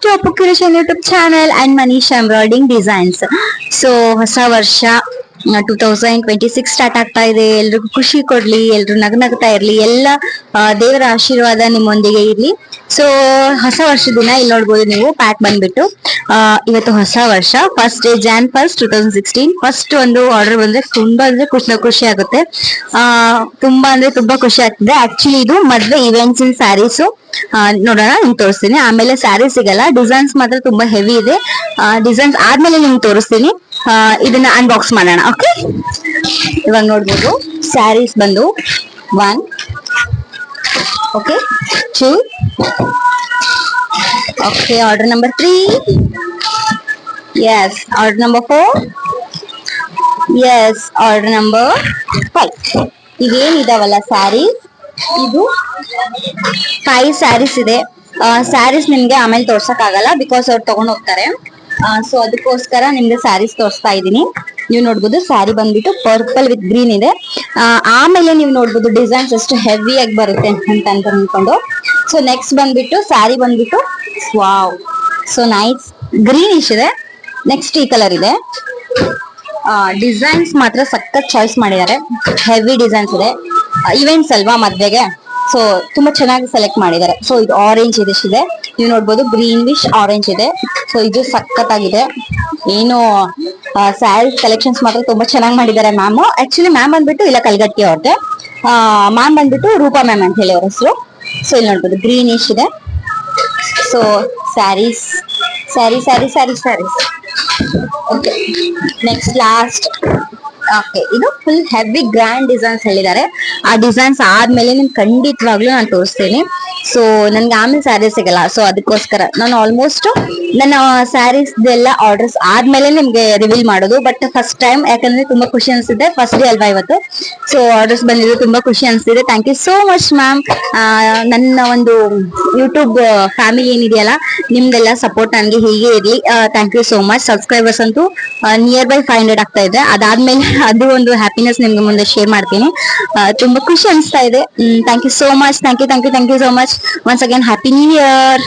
to Appu Creation YouTube channel and Manish Embroidering Designs. So ಹೊಸ ವರ್ಷ 2026 start ಆಗ್ತಾ ಇದೆ. ಎಲ್ರಿಗೂ ಖುಷಿ ಕೊಡ್ಲಿ, ಎಲ್ರು ನಗ್ನಗ್ತಾ ಇರ್ಲಿ, ಎಲ್ಲ ದೇವರ ಆಶೀರ್ವಾದ ನಿಮ್ಮೊಂದಿಗೆ ಇರ್ಲಿ. ಸೊ ಹೊಸ ವರ್ಷ ದಿನ ಇಲ್ಲಿ ನೋಡ್ಬೋದು ನೀವು ಪ್ಯಾಕ್ ಬಂದ್ಬಿಟ್ಟು ಇವತ್ತು ಹೊಸ ವರ್ಷ first day Jan 1st 2016 first ಒಂದು ಆರ್ಡರ್ ಬಂದ್ರೆ ತುಂಬಾ ಅಂದ್ರೆ ಖುಷಿ ಆಗುತ್ತೆ. ತುಂಬಾ ಅಂದ್ರೆ ತುಂಬಾ ಖುಷಿ ಆಗ್ತದೆ. ಆಕ್ಚುಲಿ ಇದು ಮದ್ವೆ ಇವೆಂಟ್ಸ್ ಇನ್ ಸ್ಯಾರೀಸ್ ನೋಡೋಣ ನಿಮ್ಗೆ ತೋರಿಸ್ತೀನಿ. ಆಮೇಲೆ ಸ್ಯಾರಿ ಸಿಗಲ್ಲ, ಡಿಸೈನ್ಸ್ ಮಾತ್ರ ತುಂಬಾ ಹೆವಿ ಇದೆ. ಡಿಸೈನ್ಸ್ ಆದ್ಮೇಲೆ ನಿಮ್ಗೆ ತೋರಿಸ್ತೀನಿ. ಇದನ್ನ ಅನ್ಬಾಕ್ಸ್ ಮಾಡೋಣ. ಓಕೆ, ಇವಾಗ ನೋಡ್ಬೋದು ಸ್ಯಾರೀಸ್ ಬಂದು 1, okay 2, okay order number 3, yes order number 4, yes order number 5. ಇವೇನಿದಾವಲ್ಲ ಸ್ಯಾರೀಸ್, ಇದು 5 ಸ್ಯಾರೀಸ್ ಇದೆ. ಸ್ಯಾರೀಸ್ ನಿಮ್ಗೆ ಆಮೇಲೆ ತೋರ್ಸಕ್ ಆಗಲ್ಲ, ಬಿಕಾಸ್ ಅವ್ರು ತಗೊಂಡ್ ಹೋಗ್ತಾರೆ. ಸೊ ಅದಕ್ಕೋಸ್ಕರ ನಿಮ್ಗೆ ಸ್ಯಾರೀಸ್ ತೋರಿಸ್ತಾ ಇದೀನಿ. ನೀವು ನೋಡ್ಬೋದು ಸ್ಯಾರಿ ಬಂದ್ಬಿಟ್ಟು ಪರ್ಪಲ್ ವಿತ್ ಗ್ರೀನ್ ಇದೆ. ಆಮೇಲೆ ನೀವು ನೋಡ್ಬೋದು ಡಿಸೈನ್ಸ್ ಎಷ್ಟು ಹೆವಿ ಆಗಿ ಬರುತ್ತೆ ಅಂತ ಅನ್ಕೊಂಡು. ಸೊ ನೆಕ್ಸ್ಟ್ ಬಂದ್ಬಿಟ್ಟು ಸ್ಯಾರಿ ಬಂದ್ಬಿಟ್ಟು ವಾವ್, ಸೊ ನೈಸ್ ಗ್ರೀನಿಶ್ ಇದೆ. ನೆಕ್ಸ್ಟ್ ಈ ಕಲರ್ ಇದೆ. ಡಿಸೈನ್ಸ್ ಮಾತ್ರ ಸಖತ್ ಚಾಯ್ಸ್ ಮಾಡಿದ್ದಾರೆ, ಹೆವಿ ಡಿಸೈನ್ಸ್ ಇದೆ. ಇವೆಂಟ್ಸ್ ಅಲ್ವಾ ಮದ್ವೆಗೆ, ಸೊ ತುಂಬಾ ಚೆನ್ನಾಗಿ ಸೆಲೆಕ್ಟ್ ಮಾಡಿದ್ದಾರೆ. ಸೊ ಇದು ಆರೆಂಜ್ ಇದೆ, ನೀವು ನೋಡ್ಬೋದು ಗ್ರೀನ್ ವಿಶ್ ಆರೆಂಜ್ ಇದೆ. ಸೊ ಇದು ಸಖತ್ತಾಗಿದೆ. ಏನು ಸ್ಯಾರಿ ಕಲೆಕ್ಷನ್ಸ್ ಮಾತ್ರ ತುಂಬಾ ಚೆನ್ನಾಗಿ ಮಾಡಿದ್ದಾರೆ ಮ್ಯಾಮ್. ಆಕ್ಚುಲಿ ಮ್ಯಾಮ್ ಬಂದ್ಬಿಟ್ಟು ಇಲ್ಲ ಕಲ್ಗಟ್ಟಿ ಅವ್ರದ್ದೆ. ಮ್ಯಾಮ್ ಬಂದ್ಬಿಟ್ಟು ರೂಪಾ ಮ್ಯಾಮ್ ಅಂತ ಹೇಳಿ ಅವ್ರ ಹೆಸರು. ಸೊ ಇಲ್ಲಿ ನೋಡ್ಬೋದು ಗ್ರೀನಿಶ್ ಇದೆ. So sarees sarees sarees sarees sarees okay, next last. Okay, ಇದು ಫುಲ್ ಹೆವಿ ಗ್ರ್ಯಾಂಡ್ ಡಿಸೈನ್ಸ್ ಹೇಳಿದ್ದಾರೆ. ಆ ಡಿಸೈನ್ಸ್ ಆದ್ಮೇಲೆ ನಿಮ್ ಖಂಡಿತವಾಗ್ಲೂ ನಾನು ತೋರಿಸ್ತೀನಿ. ಸೊ ನನ್ಗೆ ಆಮೇಲೆ ಸ್ಯಾರೀಸ್ ಸಿಗಲ್ಲ, ಸೊ ಅದಕ್ಕೋಸ್ಕರ ನಾನು ಆಲ್ಮೋಸ್ಟ್ ನನ್ನ ಸ್ಯಾರೀಸ್ ಎಲ್ಲ ಆರ್ಡರ್ಸ್ ಆದ್ಮೇಲೆ ನಿಮ್ಗೆ ರಿವೀಲ್ ಮಾಡೋದು. ಬಟ್ ಫಸ್ಟ್ ಟೈಮ್, ಯಾಕಂದ್ರೆ ತುಂಬಾ ಖುಷಿ ಅನ್ಸಿದೆ, ಫಸ್ಟ್ ಡೇ ಅಲ್ವಾ ಇವತ್ತು. ಸೊ ಆರ್ಡರ್ಸ್ ಬಂದಿದ್ದು ತುಂಬಾ ಖುಷಿ ಅನ್ಸ್ತಿದೆ. Thank you so much ma'am. ನನ್ನ ಒಂದು ಯೂಟ್ಯೂಬ್ ಫ್ಯಾಮಿಲಿ ಏನಿದೆಯಲ್ಲ, ನಿಮ್ದೆಲ್ಲ ಸಪೋರ್ಟ್ ನನಗೆ ಹೀಗೆ ಇರ್ಲಿ. Thank you so much. Subscribers ಅಂತೂ ನಿಯರ್ ಬೈ 500 ಆಗ್ತಾ ಇದೆ. ಅದಾದ್ಮೇಲೆ ಅದು ಒಂದು ಹ್ಯಾಪಿನೆಸ್ ನಿಮ್ಗೆ ಮುಂದೆ ಶೇರ್ ಮಾಡ್ತೀನಿ. ತುಂಬಾ ಖುಷಿ ಅನಿಸ್ತಾ ಇದೆ. Thank you so much. Thank you so much. Once again happy new year.